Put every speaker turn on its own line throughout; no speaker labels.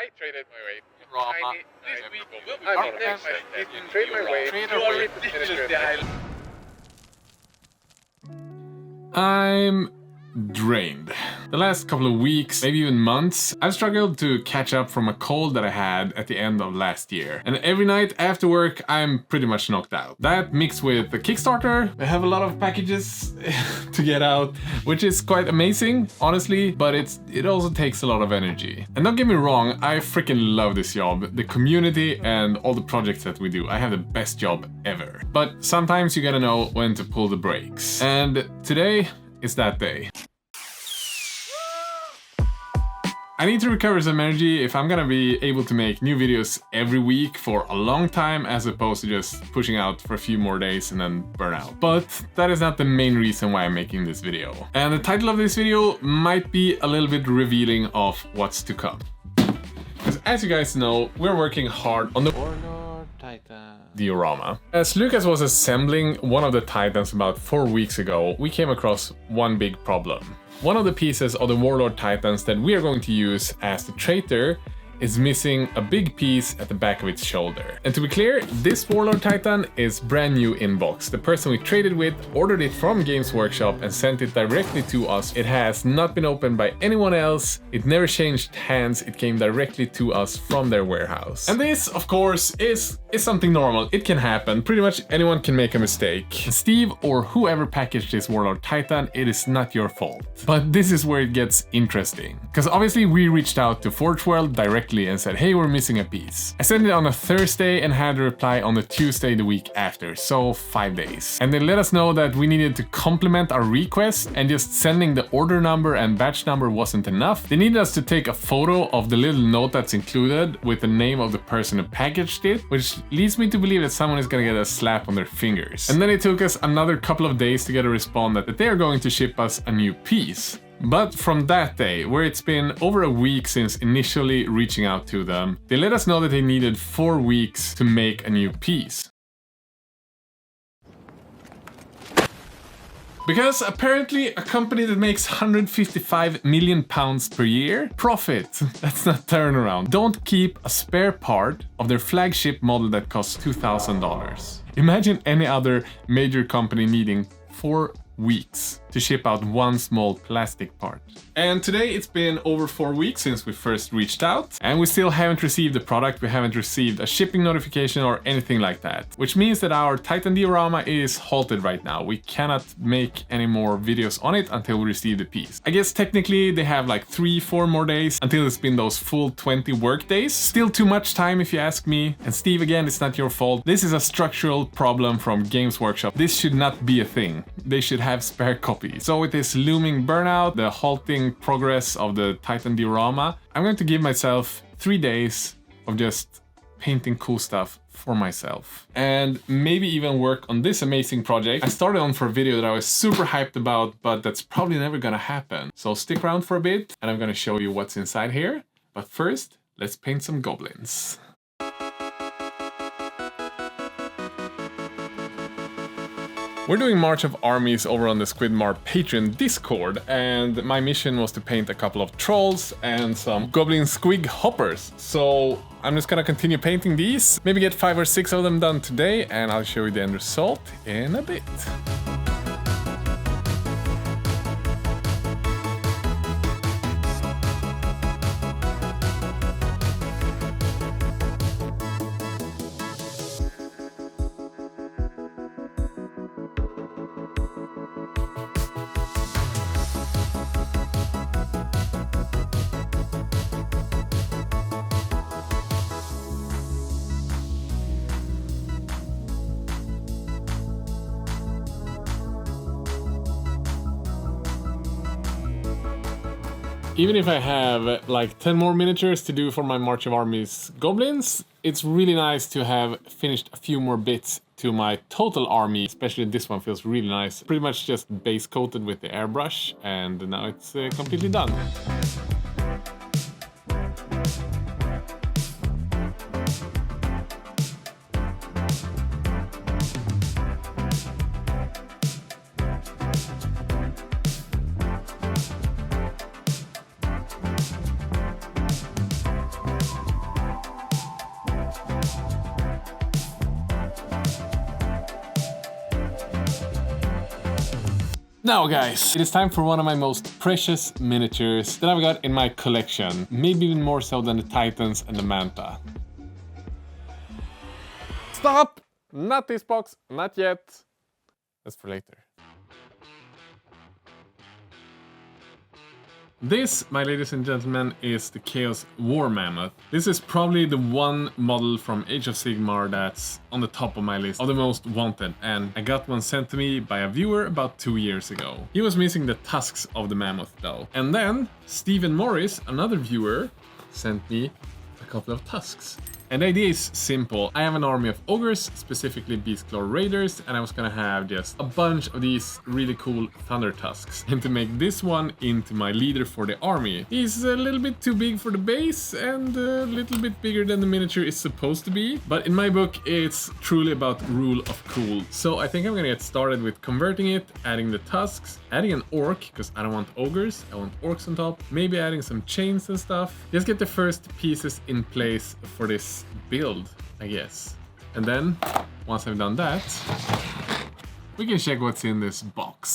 I traded my weight.
Drama.
Trade my weight.
I'm drained. The last couple of weeks, maybe even months, I've struggled to catch up from a cold that I had at the end of last year. And every night after work, I'm pretty much knocked out. That mixed with the Kickstarter, I have a lot of packages to get out, which is quite amazing, honestly, but it also takes a lot of energy. And don't get me wrong, I freaking love this job, the community and all the projects that we do. I have the best job ever. But sometimes you gotta know when to pull the brakes. And today is that day. I need to recover some energy if I'm gonna be able to make new videos every week for a long time as opposed to just pushing out for a few more days and then burn out. But that is not the main reason why I'm making this video. And the title of this video might be a little bit revealing of what's to come. Because as you guys know, we're working hard on the
Warlord Titan.
diorama. As Lucas was assembling one of the Titans about 4 weeks ago, we came across one big problem. One of the pieces of the Warlord Titans that we are going to use as the traitor is missing a big piece at the back of its shoulder. And to be clear, this Warlord Titan is brand new in box. The person we traded with ordered it from Games Workshop and sent it directly to us. It has not been opened by anyone else. It never changed hands. It came directly to us from their warehouse. And this, of course, is something normal. It can happen. Pretty much anyone can make a mistake. Steve or whoever packaged this Warlord Titan, it is not your fault. But this is where it gets interesting. Because obviously we reached out to Forge World directly and said, hey, we're missing a piece. I sent it on a Thursday and had a reply on the Tuesday the week after, so 5 days. And they let us know that we needed to complement our request, and just sending the order number and batch number wasn't enough. They needed us to take a photo of the little note that's included with the name of the person who packaged it, which leads me to believe that someone is gonna get a slap on their fingers. And then it took us another couple of days to get a response that they are going to ship us a new piece. But from that day, where it's been over a week since initially reaching out to them, they let us know that they needed 4 weeks to make a new piece. Because apparently a company that makes 155 million pounds per year, profit, that's not turnaround, don't keep a spare part of their flagship model that costs $2,000. Imagine any other major company needing 4 weeks to ship out one small plastic part. And today it's been over 4 weeks since we first reached out, and we still haven't received the product. We haven't received a shipping notification or anything like that, which means that our Titan diorama is halted right now. We cannot make any more videos on it until we receive the piece. I guess technically they have like 3-4 more days until it's been those full 20 work days. Still too much time if you ask me. And Steve, again, it's not your fault. This is a structural problem from Games Workshop. This should not be a thing. They should have spare copies. So with this looming burnout, the halting progress of the Titan diorama, I'm going to give myself 3 days of just painting cool stuff for myself. And maybe even work on this amazing project I started on for a video that I was super hyped about, but that's probably never gonna happen. So stick around for a bit and I'm gonna show you what's inside here. But first, let's paint some goblins. We're doing March of Armies over on the Squidmar Patreon Discord, and my mission was to paint a couple of trolls and some goblin squig hoppers. So I'm just gonna continue painting these, maybe get 5 or 6 of them done today, and I'll show you the end result in a bit. Even if I have like 10 more miniatures to do for my March of Armies goblins, it's really nice to have finished a few more bits to my total army. Especially this one feels really nice. Pretty much just base coated with the airbrush, and now it's completely done. Now guys, it is time for one of my most precious miniatures that I've got in my collection. Maybe even more so than the Titans and the Manta. Stop! Not this box, not yet. That's for later. This, my ladies and gentlemen, is the Chaos War Mammoth. This is probably the one model from Age of Sigmar that's on the top of my list of the most wanted, and I got one sent to me by a viewer about 2 years ago. He was missing the tusks of the mammoth though. And then Stephen Morris, another viewer, sent me a couple of tusks. And the idea is simple. I have an army of ogres, specifically Beastclaw Raiders, and I was gonna have just a bunch of these really cool Thunder Tusks. And to make this one into my leader for the army, he's a little bit too big for the base and a little bit bigger than the miniature is supposed to be. But in my book, it's truly about rule of cool. So I think I'm gonna get started with converting it, adding the tusks, adding an orc, because I don't want ogres, I want orcs on top, maybe adding some chains and stuff. Just get the first pieces in place for this build, I guess. And then, once I've done that, we can check what's in this box.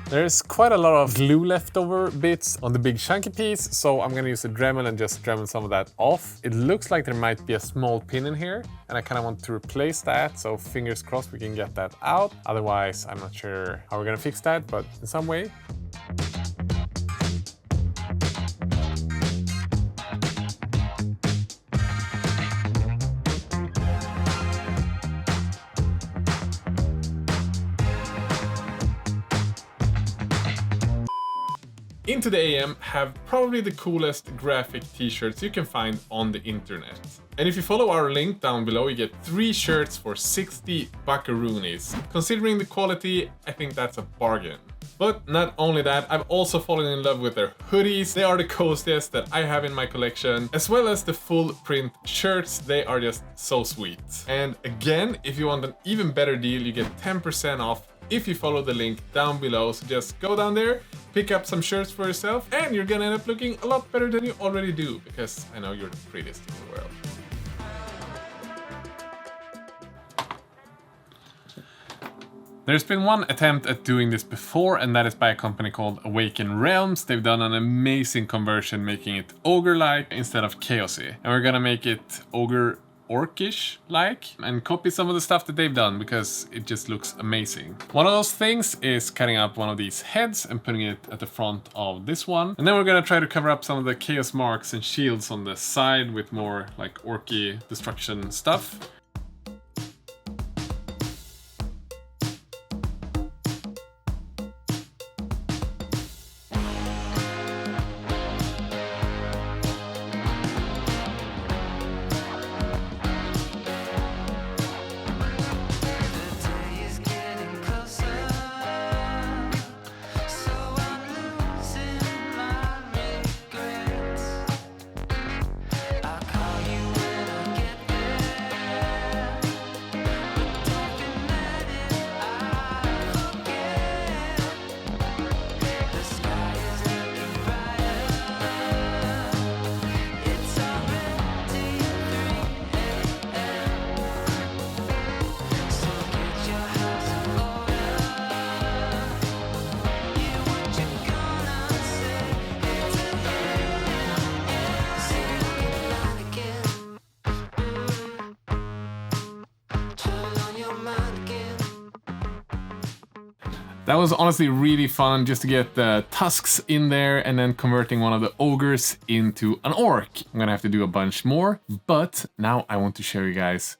There's quite a lot of glue leftover bits on the big chunky piece, so I'm gonna use a Dremel and just Dremel some of that off. It looks like there might be a small pin in here, and I kind of want to replace that, so fingers crossed we can get that out. Otherwise, I'm not sure how we're gonna fix that, but in some way. Into the AM have probably the coolest graphic t-shirts you can find on the internet. And if you follow our link down below, you get 3 shirts for 60 buckaroonies. Considering the quality, I think that's a bargain. But not only that, I've also fallen in love with their hoodies. They are the coziest that I have in my collection, as well as the full print shirts. They are just so sweet. And again, if you want an even better deal, you get 10% off if you follow the link down below. So just go down there, pick up some shirts for yourself, and you're gonna end up looking a lot better than you already do, because I know you're the prettiest in the world. There's been one attempt at doing this before, and that is by a company called Awaken Realms. They've done an amazing conversion, making it ogre-like instead of chaosy. And we're gonna make it ogre orcish like and copy some of the stuff that they've done, because it just looks amazing. One of those things is cutting out one of these heads and putting it at the front of this one, and then we're gonna try to cover up some of the chaos marks and shields on the side with more like orky destruction stuff. That was honestly really fun, just to get the tusks in there and then converting one of the ogres into an orc. I'm gonna have to do a bunch more, but now I want to show you guys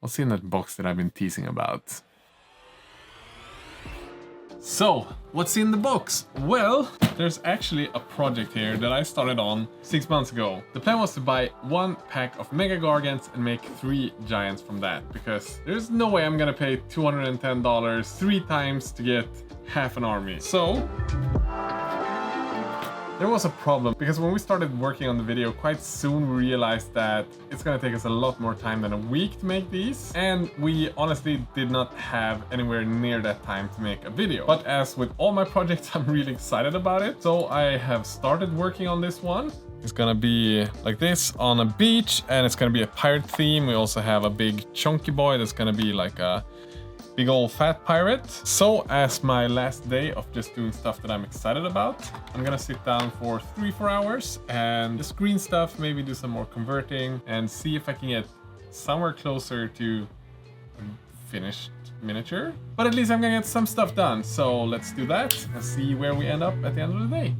what's in that box that I've been teasing about. So, what's in the box? Well, there's actually a project here that I started on 6 months ago. The plan was to buy 1 pack of Mega Gargants and make 3 giants from that, because there's no way I'm gonna pay $210 3 times to get half an army. So, There was a problem because when we started working on the video, quite soon we realized that it's gonna take us a lot more time than a week to make these, and we honestly did not have anywhere near that time to make a video. But as with all my projects, I'm really excited about it, so I have started working on this one. It's gonna be like this on a beach, and it's gonna be a pirate theme. We also have a big chunky boy that's gonna be like a big old fat pirate. So as my last day of just doing stuff that I'm excited about, I'm gonna sit down for 3-4 hours and just green stuff, maybe do some more converting and see if I can get somewhere closer to a finished miniature. But at least I'm gonna get some stuff done. So let's do that and see where we end up at the end of the day.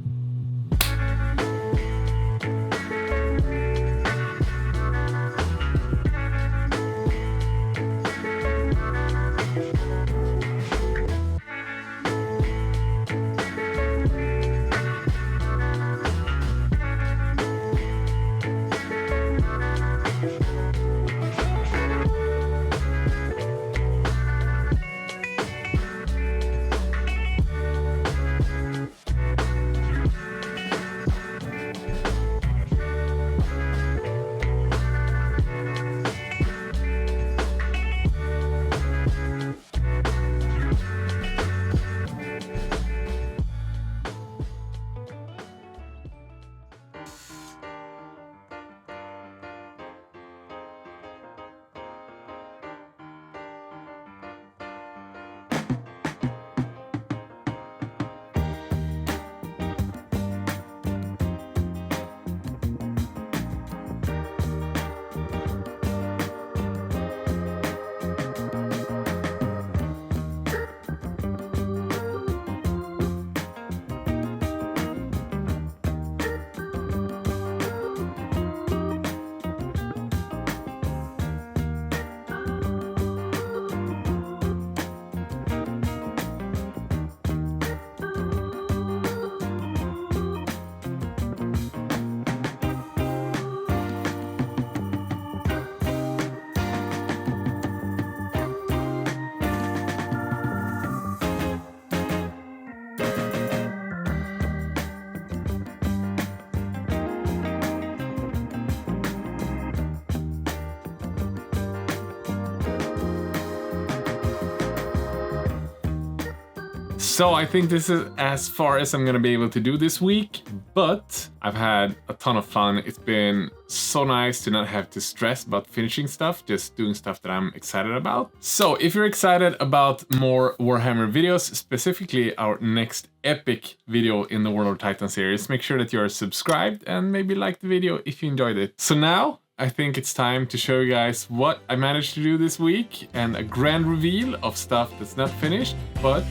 So I think this is as far as I'm gonna be able to do this week, but I've had a ton of fun. It's been so nice to not have to stress about finishing stuff, just doing stuff that I'm excited about. So if you're excited about more Warhammer videos, specifically our next epic video in the World of Titan series, make sure that you are subscribed and maybe like the video if you enjoyed it. So now I think it's time to show you guys what I managed to do this week and a grand reveal of stuff that's not finished, but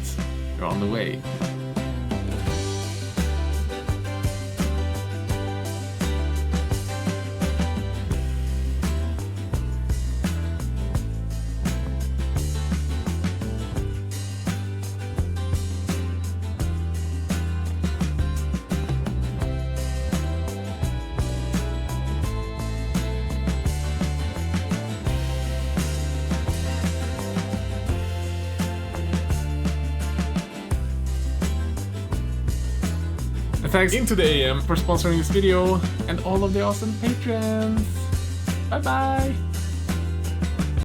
you're on the way. Thanks Into the AM for sponsoring this video and all of the awesome patrons. Bye bye!